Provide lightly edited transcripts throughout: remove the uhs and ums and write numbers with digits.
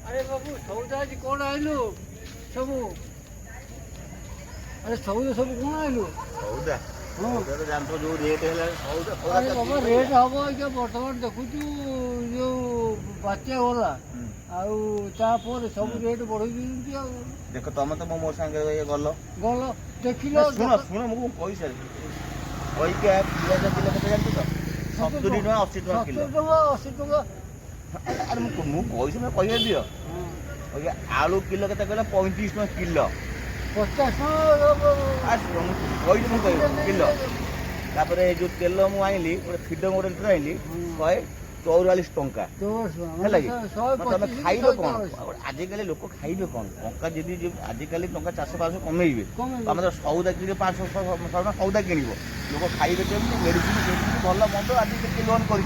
अरे बाबू सौदा आज कौन आइलु सब अरे सौदा सब कौन आइलु सौदा हाँ सौदा तो जानतो जो रेट है सौदा अरे बाबा रेट हम क्या बर्तमान देखुचु जो बात्या गला आउ तापर सब रेट बढ़ई दिंती आ देख तुम तो मो संगे गल गल देखिलो सुन सुन मुझे पैसा कही क्या पियाज किलो केते जानतो तो 70 टका 80 टका किलो 80 टका अरे मु पैसा मैं कही दियो ओके आलू किलो केते कहले 35 टका किलो 50 कही किलो तापर जो तेल मु आइली गोटे फ्रीडम गोटे लिटर आइली कहे 44 टंका तुम खाइबे कौन आजिकल लोक खाइबे कौन टंका जदि आजिकल टंका 400-500 कमेबे तुम तो सौदा कि 500 सौदा किणव लोक खाइबे केमती मेडिसिन भल मंद आज लोन कर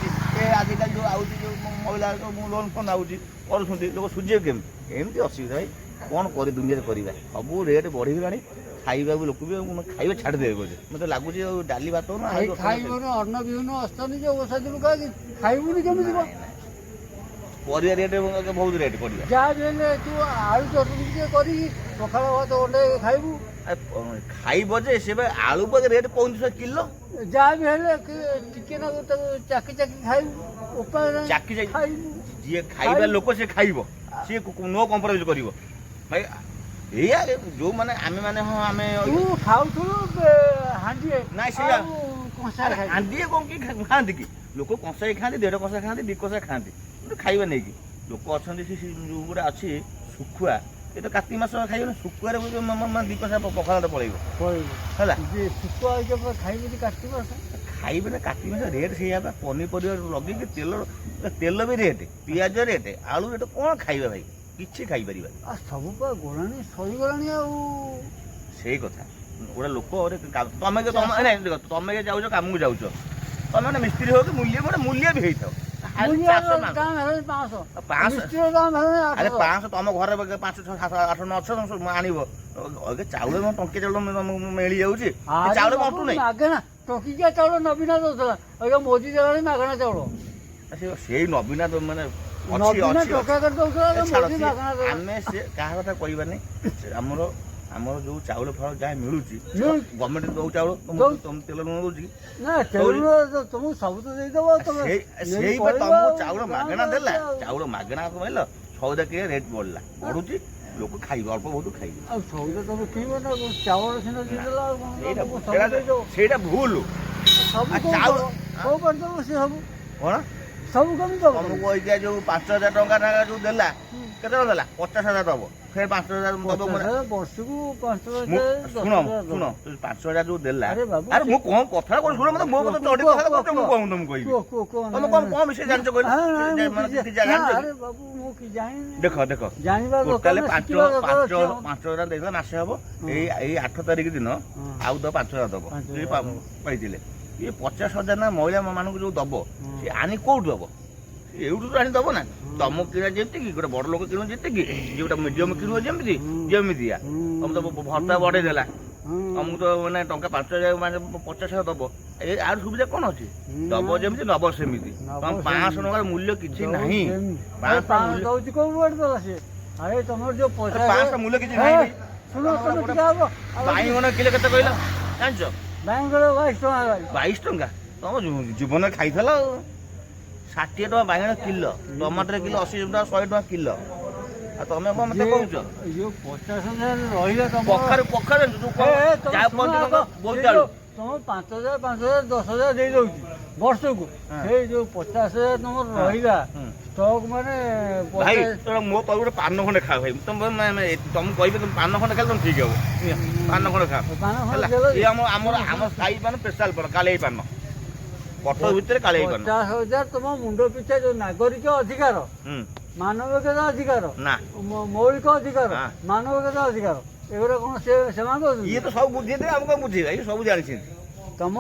आजिकल जो आउट जो महिला लोन फोन आउट कर लोक सुझे केमती एमती असुविधा भाई कौन कर दुनिया करवा सब रेट बढ़ीगला खाइबा लोक भी खाइबा छाड़देवे बोझे मत लगुच डाली भात खाइबन अन्न विहन अस्तानी जो ओषा दिन खाइबुनि केमिति परिया रेट बहुत रेट पड़ा जहाँ भी हेले तू आलू चटनी टे करी पखाड़ भात अंडे खाइबू खाइब जे से आलू बगे रेट 35 किलो जहाँ भी हेले टिके ना चाकी चाकी खाइबू उपाय चाकी खाइबू जी खाइबा लोक से खाइब सी नो कम्प्रोमाइज करिवो भाई एया जो माने आमे माने हां आमे तू खाउथुलु हांडी नाइ से कंसार खाइ हांडी कोन की खांती की लोक कंसाई खांती डेढ़ कंसा खांती दी कंसा खांती खाइबा नै की लोक अछंदी से जो गुडा अछि सुखुआ ये तो काती मास खाइबो सुखुआ रे मन दी कंसा पखाला पळैबो हला जे सुखुआ के खाइबो काती मास खाइबे ना काती मास रेट से या पनी परिवा लगे के तेल भी रेट पियाज रेट आलू रेट कोन खाइबा भाई किछि खाइ परिबा सब गोलानी सही गोलानी सेई कथा गोटा लोक तमे के तमे के जाउछ काम को जाउछ तमे माने मिस्त्री हो के मूल्य भी हेइथाओ अरे 500 तुम घर 5 6 7 8 9 10 आनिबो अगे चाउल म टंके चाउल मिली जाउची चाउल मटू नै मागना टंकिया चाउल नबीना दोसला अगे मोदी जलानी मागना चाउल सेई नबीना तो माने नबीना टका कर दोसला मोदी मागना आमे से काहा कथा कहबा नै हमर जो चाउल फल जा मिलुची गवर्नमेंट दो चाउल तुम तेल न दोची ना तेल तुम सब तो दे दबो तुम सेई पे तुम चाउल मागना देला चाउल मागना कहलो सौदा के रेट बढ़ला बढ़ुची लोक खाइबो अल्प बहुत खाइबो आ सौदा तुम किबो ना चाउल सिना दे देला सेटा भूल सब चाउल को कर दो से सब कोन सब कम दो तुमको इके जो 5000 टका ना जो देला केते देला 50000 दबो फिर 5000 दबो माने वर्ष को 5000 सुनो 5000 जो देला अरे मु कोन कथा को सुनो मत मो मत चोडी कथा को मु कहूं तुम कहबी तुम कोन विषय जानछ कहले माने कि जानछ अरे बाबू मु की जानि देखो जानिबा टोटल 5000 देला मासे हबो एई 8 तारिख दिन आउ द 5000 दबो पाइतिले ये 50000 ना महिला मानक जो दबो से आनी कोड दबो एउटु तो आनी दबो ना तुम किना जेमति की गोटे बड़ लोक किनु जेते की जेटा मीडियम किनु जेमति जेमितिया तुम तो भत्ता बढ़े देला हमको तो माने टंका 5000 माने 50000 दबो ए आर सुविधा कोन अछि दबो जेमति दबो सेमिति तुम 500 टका मूल्य किछि नाही 500 दउची को वर्ड दला से अरे तुमर जो पैसा 500 मूल्य किछि नाही भाई सुनो तुम क्या हो बाई मन किलो केते कहला जानछो बैंगलो 22 टका 22 टका तुम जीवन खाइथला 60 टका बाइगण किलो टमाटर किलो 80 टका 100 टका किलो आ तमे को मते कहउछ यो 50000 रहिला तुम पखर जा पन बहुत चालू तुम 5000 10000 दे दउची वर्ष को हे जो 50000 तुम रहिला स्टॉक माने भाई तो मो पर गोटे पान खंडे खा भाई तुम कहबे तुम पान खंडे खाल तुम ठीक हो पान खंडे खा ये हम साई पान स्पेशल पान काले पान कठ भीतर काले पान 50000 तुम मुंडो पिछा जो नागरिक अधिकार मानविकता अधिकार ना मौलिक अधिकार मानविकता अधिकार एगुरा कौन से ये तो सब बुझे हमको बुझे सब जानी तुम